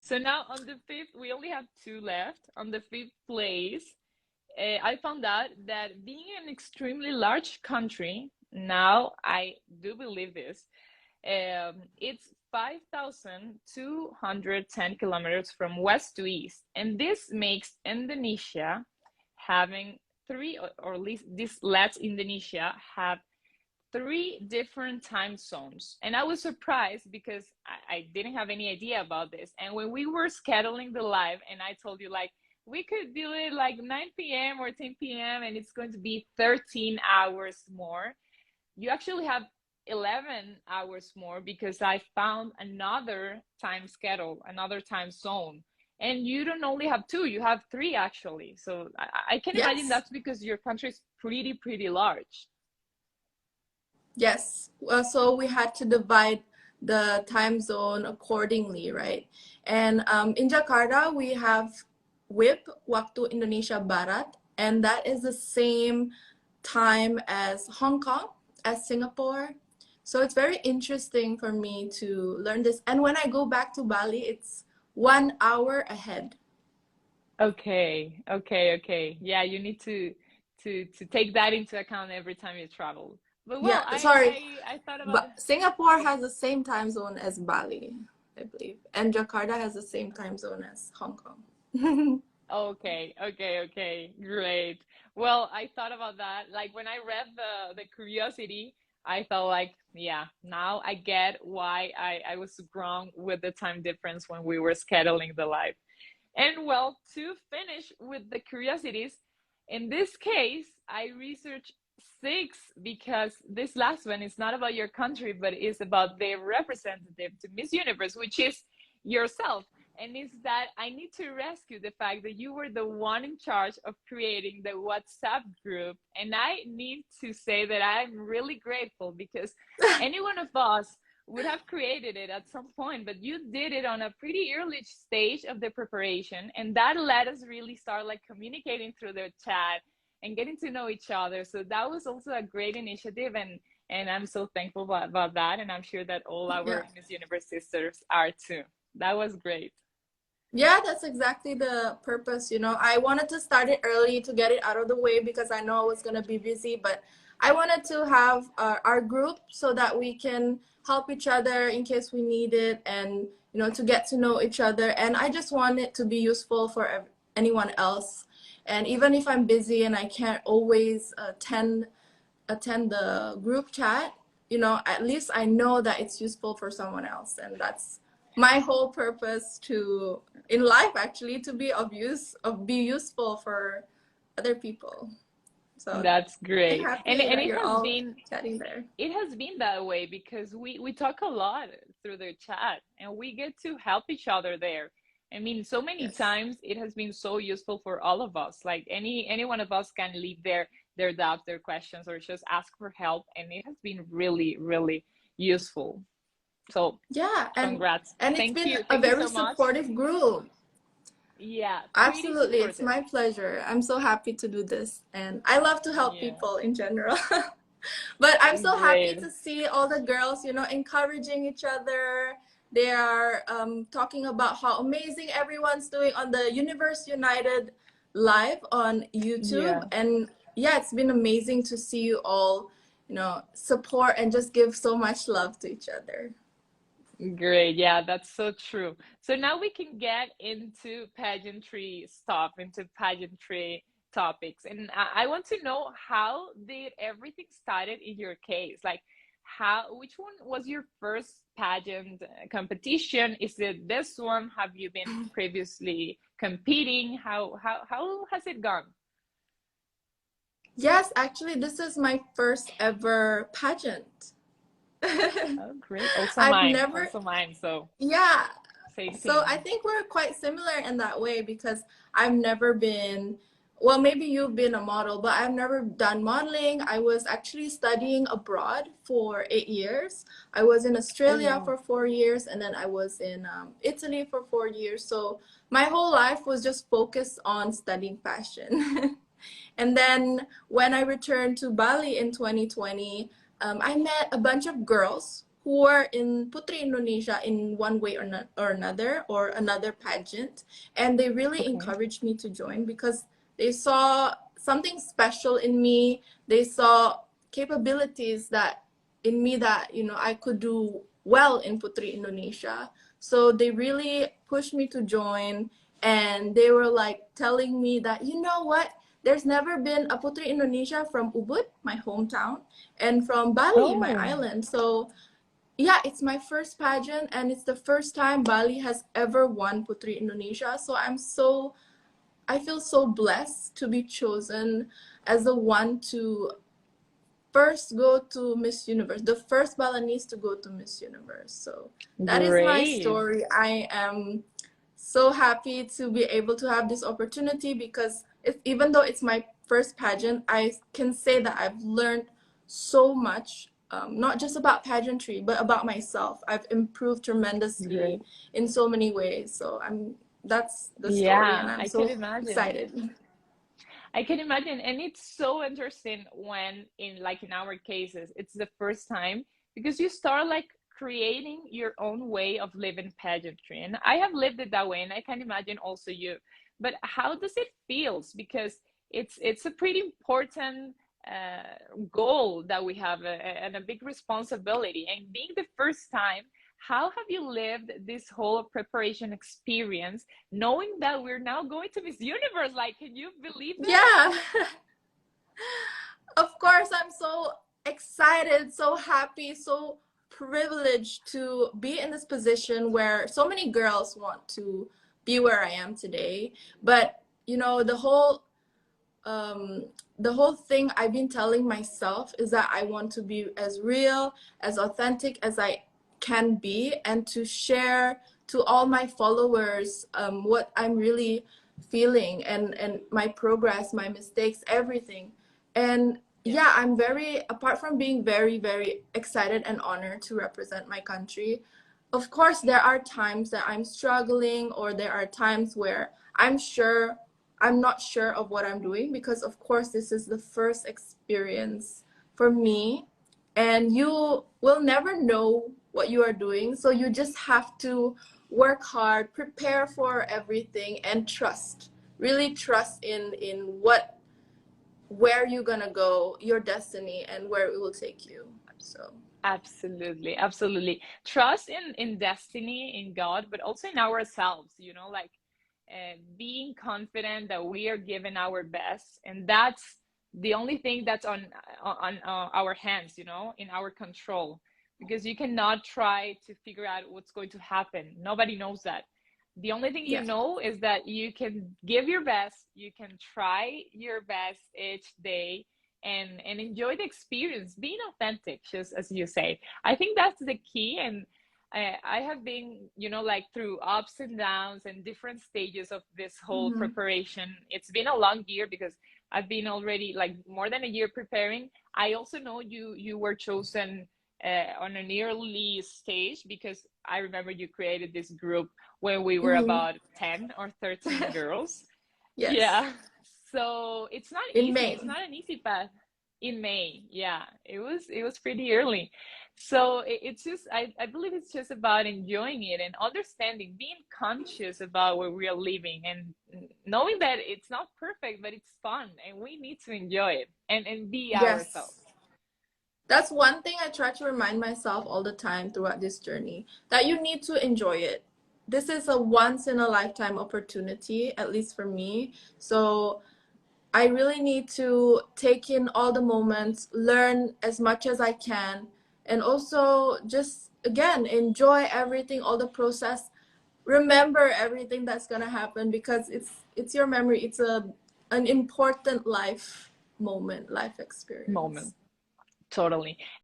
So now on the fifth, we only have two left. On the fifth place, I found out that being an extremely large country, now I do believe this, it's 5,210 kilometers from west to east. And this makes Indonesia having three, or at least this lets Indonesia have three different time zones. And I was surprised because I didn't have any idea about this. And when we were scheduling the live, and I told you, like, we could do it like 9 p.m. or 10 p.m., and it's going to be 13 hours more. You actually have 11 hours more because I found another time schedule, another time zone. And you don't only have two, you have three actually. So I can imagine Yes. that's because your country is pretty large. Yes. So we had to divide the time zone accordingly, right? And in Jakarta, we have WIB, Waktu Indonesia Barat, and that is the same time as Hong Kong, as Singapore. So it's very interesting for me to learn this. And when I go back to Bali, it's 1 hour ahead. Okay. Yeah, you need to take that into account every time you travel. But well, Yeah, sorry, I thought about but Singapore has the same time zone as Bali, I believe, and Jakarta has the same time zone as Hong Kong. okay, great. Well, I thought about that. Like when I read the curiosity, I felt like, yeah, now I get why I was wrong with the time difference when we were scheduling the live. And well, to finish with the curiosities, in this case, I researched six because this last one is not about your country, but is about the representative to Miss Universe, which is yourself. And it's that I need to rescue the fact that you were the one in charge of creating the WhatsApp group. And I need to say that I'm really grateful because any one of us would have created it at some point, but you did it on a pretty early stage of the preparation, and that let us really start like communicating through the chat and getting to know each other. So that was also a great initiative, and I'm so thankful about that, and I'm sure that all Yeah. our Miss Universe sisters are too. That was great. Yeah, that's exactly the purpose. I wanted to start it early to get it out of the way because I know I was going to be busy, but I wanted to have our group so that we can help each other in case we need it and, to get to know each other. And I just want it to be useful for anyone else. And even if I'm busy and I can't always attend the group chat, at least I know that it's useful for someone else. And that's my whole purpose to in life, actually, to be useful for other people. So That's I'm great. And happy and that you're all chatting there. it has been that way because we talk a lot through the chat and we get to help each other there. I mean, so many Yes. times it has been so useful for all of us. Like any one of us can leave their doubts, their questions, or just ask for help, and it has been really useful. So Yeah, congrats. and it's been a Thank you very so much. supportive group. Yeah, pretty Absolutely, it's supportive. my pleasure. I'm so happy to do this, and I love to help Yeah, people in general. But I'm so happy great. to see all the girls, encouraging each other. They are talking about how amazing everyone's doing on the Universe United live on YouTube. Yeah. And yeah, it's been amazing to see you all, support and just give so much love to each other. Great. Yeah, that's so true. So now we can get into pageantry stuff, into pageantry topics. And I want to know, how did everything started in your case? Like which one was your first pageant competition? Is it this one? Have you been previously competing? How has it gone? Yes, actually, this is my first ever pageant. Oh, great. Also I've mine. never, Also mine. So yeah. same So I thing. think we're quite similar in that way because I've never been, well, maybe you've been a model, but I've never done modeling. I was actually studying abroad for 8 years. I was in Oh, Australia wow. for 4 years, and then I was in Italy for 4 years. So my whole life was just focused on studying fashion. And then when I returned to Bali in 2020, I met a bunch of girls who were in Putri Indonesia in one way or, or another, or another pageant. And they really Okay. encouraged me to join because they saw something special in me. They saw capabilities that in me that, you know, I could do well in Putri Indonesia. So they really pushed me to join, and they were like telling me that, you know what, there's never been a Putri Indonesia from Ubud, my hometown, and from Bali, my Oh, island. So yeah, it's my first pageant, and it's the first time Bali has ever won Putri Indonesia. So I feel so blessed to be chosen as the one to first go to Miss Universe, the first Balinese to go to Miss Universe. So that is my great. story. I am so happy to be able to have this opportunity because even though it's my first pageant, I can say that I've learned so much, not just about pageantry, but about myself. I've improved tremendously Great. in so many ways. So that's the story, and Yeah, I'm I can so imagine. excited. I can imagine, and it's so interesting when, in like in our cases, it's the first time because you start like creating your own way of living pageantry. And I have lived it that way, and I can imagine also you. But how does it feels? Because it's a pretty important goal that we have and a big responsibility. And being the first time, how have you lived this whole preparation experience? Knowing that we're now going to Miss Universe, like, can you believe that? Yeah. Of course, I'm so excited, so happy, so privileged to be in this position where so many girls want to be where I am today. But you know, um, the whole thing I've been telling myself is that I want to be as real, as authentic as I can be, and to share to all my followers what I'm really feeling, and my progress, my mistakes, everything. And Yeah. yeah, I'm very, apart from being very, very excited and honored to represent my country, of course, there are times that I'm struggling, or there are times where I'm not sure of what I'm doing, because of course this is the first experience for me, and you will never know what you are doing. So you just have to work hard, prepare for everything, and trust. Really trust in what where you're gonna go, your destiny, and where it will take you. So Absolutely, absolutely. Trust in destiny, in God, but also in ourselves, you know, like being confident that we are giving our best, and that's the only thing that's on our hands, you know, in our control, because you cannot try to figure out what's going to happen. Nobody knows that. The only thing you yeah. know is that you can give your best, you can try your best each day, and enjoy the experience being authentic, just as you say. I think that's the key. And I have been, you know, like through ups and downs and different stages of this whole Mm-hmm. preparation. It's been a long year because I've been already like more than a year preparing. I also know you were chosen on an early stage because I remember you created this group when we were Mm-hmm. about 10 or 13 girls. Yes. Yeah. So it's not In easy. May. It's not an easy path in May. Yeah. It was pretty early. So it's just I believe it's just about enjoying it and understanding, being conscious about where we are living, and knowing that it's not perfect, but it's fun and we need to enjoy it and be ourselves. Yes. That's one thing I try to remind myself all the time throughout this journey, that you need to enjoy it. This is a once in a lifetime opportunity, at least for me. So I really need to take in all the moments, learn as much as I can, and also just again enjoy everything, all the process. Remember everything that's gonna happen, because it's your memory. It's an important life moment, life experience. Moment. Totally.